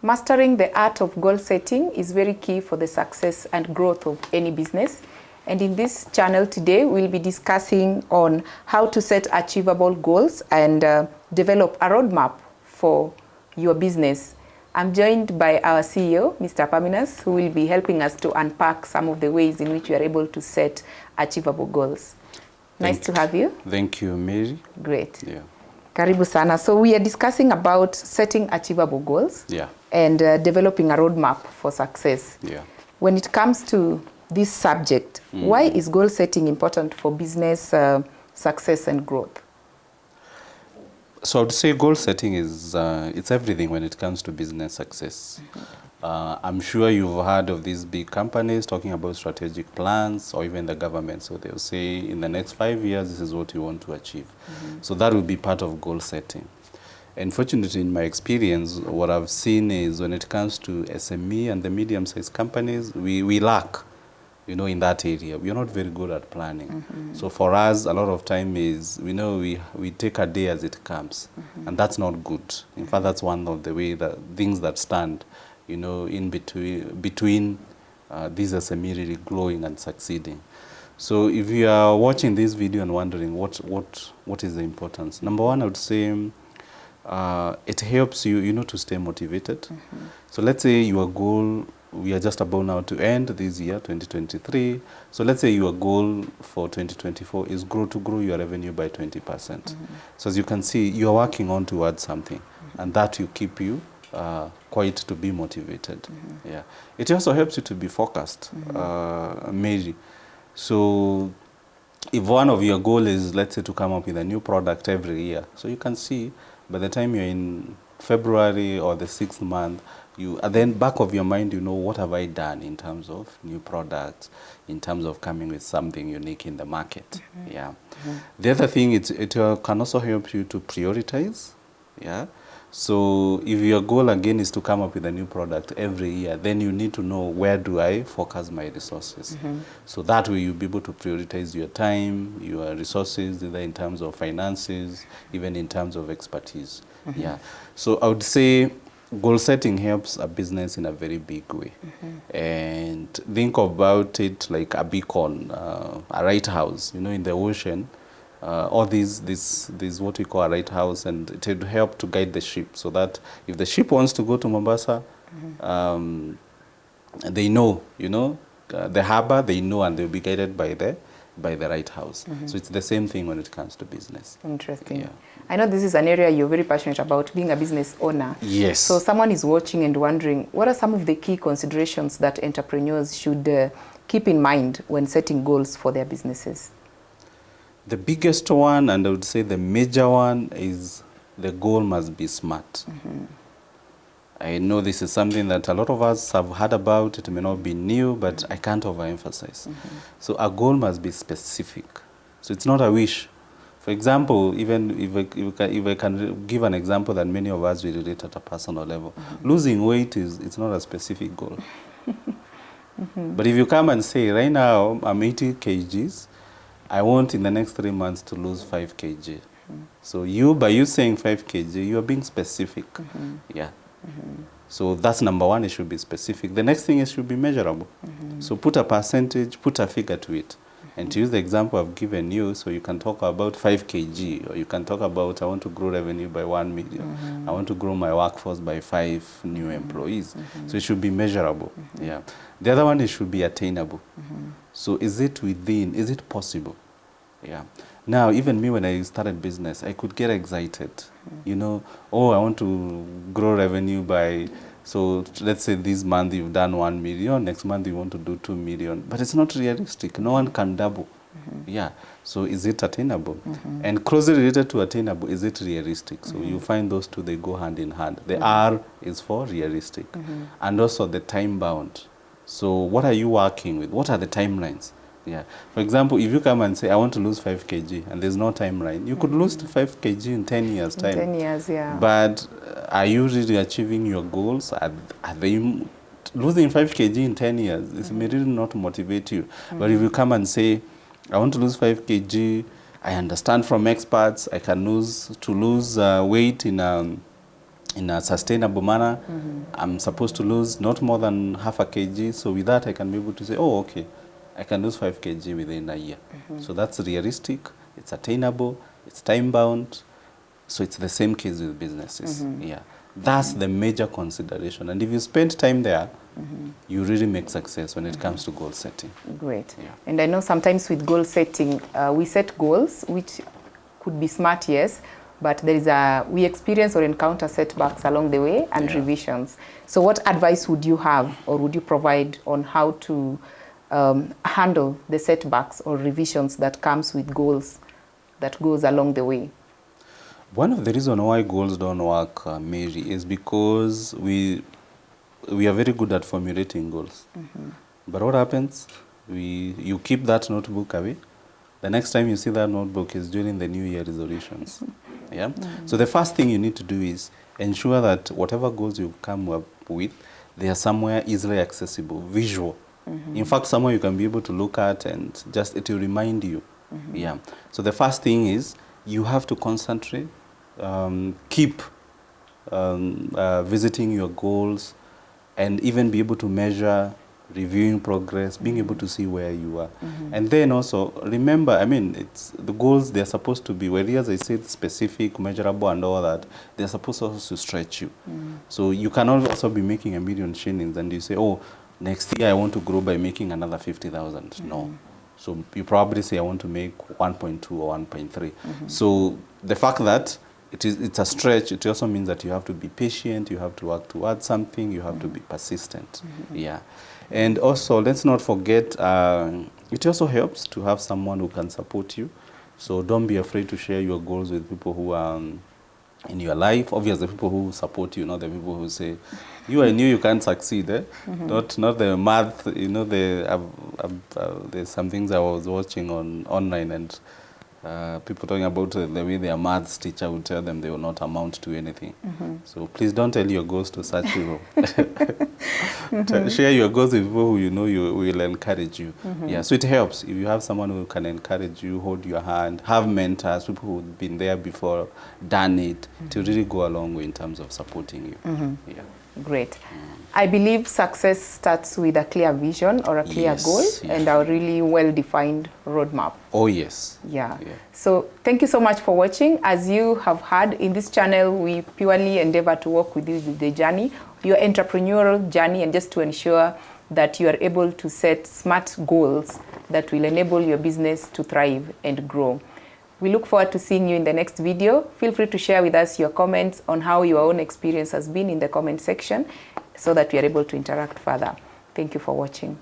Mastering the art of goal setting is very key for the success and growth of any business. And in this channel today, we'll be discussing on how to set achievable goals and develop a roadmap for your business. I'm joined by our CEO, Mr. Paminas, who will be helping us to unpack some of the ways in which we are able to set achievable goals. Nice to have you. Thank you, Mary. Great. Yeah. Karibu sana. So we are discussing about setting achievable goals and developing a roadmap for success. Yeah. When it comes to this subject, why is goal setting important for business success and growth? So I would say goal setting is it's everything when it comes to business success. I'm sure you've heard of these big companies talking about strategic plans, or even the government. So they'll say in the next 5 years, this is what you want to achieve. So that will be part of goal setting. Unfortunately, in my experience, what I've seen is when it comes to SME and the medium-sized companies, we lack, in that area. We're not very good at planning. So for us, a lot of time is, we take a day as it comes. And that's not good. In fact, that's one of the things that stand, in between these SME really growing and succeeding. So if you are watching this video and wondering what is the importance, number one, I would say it helps you, to stay motivated. So let's say your goal, we are just about now to end this year, 2023. So let's say your goal for 2024 is to grow your revenue by 20%. So as you can see, you are working on towards something, and that will keep you quite to be motivated. Yeah. It also helps you to be focused, Mary. So if one of your goal is, let's say, to come up with a new product every year, so you can see by the time you're in February or the 6th month, then back of your mind, what have I done in terms of new products, in terms of coming with something unique in the market. Yeah. The other thing, it can also help you to prioritize. Yeah. So if your goal again is to come up with a new product every year, then you need to know, where do I focus my resources? So that way you'll be able to prioritize your time, your resources, either in terms of finances, even in terms of expertise. Yeah. So I would say goal setting helps a business in a very big way. And think about it like a beacon, a lighthouse, in the ocean. All these what we call a lighthouse, and it would help to guide the ship, so that if the ship wants to go to Mombasa, they know, the harbor, they know, and they'll be guided by the lighthouse. So it's the same thing when it comes to business. Interesting. Yeah. I know this is an area you're very passionate about, being a business owner. Yes. So someone is watching and wondering, what are some of the key considerations that entrepreneurs should keep in mind when setting goals for their businesses? The biggest one, and I would say the major one, is the goal must be smart. I know this is something that a lot of us have heard about. It may not be new, but I can't overemphasize. So a goal must be specific. So it's not a wish. For example, even if I can give an example that many of us will relate at a personal level, losing weight it's not a specific goal. But if you come and say, right now I'm 80 kgs, I want in the next 3 months to lose 5 kg. So by you saying 5 kg, you are being specific. Yeah. So that's number one, it should be specific. The next thing is should be measurable. So put a percentage, put a figure to it. And to use the example I've given you, so you can talk about 5 kg, or you can talk about, I want to grow revenue by 1 million. I want to grow my workforce by 5 new employees. So it should be measurable. Yeah. The other one, it should be attainable. So is it possible? Yeah. Now, even me, when I started business, I could get excited. I want to grow revenue by, so let's say this month you've done 1 million, next month you want to do 2 million. But it's not realistic. No one can double. Yeah. So is it attainable? And closely related to attainable, is it realistic? So you find those two, they go hand in hand. The R is for realistic. And also the time bound. So what are you working with? What are the timelines? Yeah. For example, if you come and say, I want to lose 5 kg, and there's no timeline, you could lose 5 kg in 10 years' time. 10 years, yeah. But are you really achieving your goals? Are they losing 5 kg in 10 years? It may really not motivate you. But if you come and say, I want to lose 5 kg, I understand from experts, I can lose weight in in a sustainable manner. I'm supposed to lose not more than half a kg. So with that, I can be able to say, oh, okay, I can lose 5 kg within a year. So that's realistic, it's attainable, it's time-bound. So it's the same case with businesses. Yeah, that's the major consideration. And if you spend time there, you really make success when it comes to goal setting. Great. Yeah. And I know sometimes with goal setting, we set goals, which could be smart, yes, but we experience or encounter setbacks along the way and revisions. So what advice would you have or would you provide on how to handle the setbacks or revisions that comes with goals that goes along the way? One of the reasons why goals don't work, Mary, is because we are very good at formulating goals. But what happens? You keep that notebook away. The next time you see that notebook is during the New Year resolutions. Yeah. So the first thing you need to do is ensure that whatever goals you come up with, they are somewhere easily accessible, visual. In fact, somewhere you can be able to look at and just it will remind you. Yeah. So the first thing is you have to concentrate, keep visiting your goals, and even be able to measure, reviewing progress, being able to see where you are. And then also, remember, I mean, it's the goals, they're supposed to be, well, as I said, specific, measurable and all that, they're supposed also to stretch you. So you cannot also be making 1 million shillings and you say, oh, next year I want to grow by making another 50,000. No. So you probably say, I want to make 1.2 or 1.3. So the fact that it's a stretch, it also means that you have to be patient, you have to work towards something, you have to be persistent. Yeah. And also, let's not forget, it also helps to have someone who can support you. So don't be afraid to share your goals with people who are in your life. Obviously, the people who support you, not the people who say, I knew you can't succeed. Not the math, there's some things I was watching online and people talking about the way their maths teacher would tell them they will not amount to anything. So please don't tell your goals to such people. Share your goals with people who you know will encourage you. Yeah, so it helps if you have someone who can encourage you, hold your hand, have mentors, people who've been there before, done it, to really go a long way in terms of supporting you. Yeah. Great. I believe success starts with a clear vision or a clear goal and a really well-defined roadmap. Oh, yes. Yeah. So thank you so much for watching. As you have heard, in this channel, we purely endeavor to walk with you with the journey, your entrepreneurial journey, and just to ensure that you are able to set smart goals that will enable your business to thrive and grow. We look forward to seeing you in the next video. Feel free to share with us your comments on how your own experience has been in the comment section so that we are able to interact further. Thank you for watching.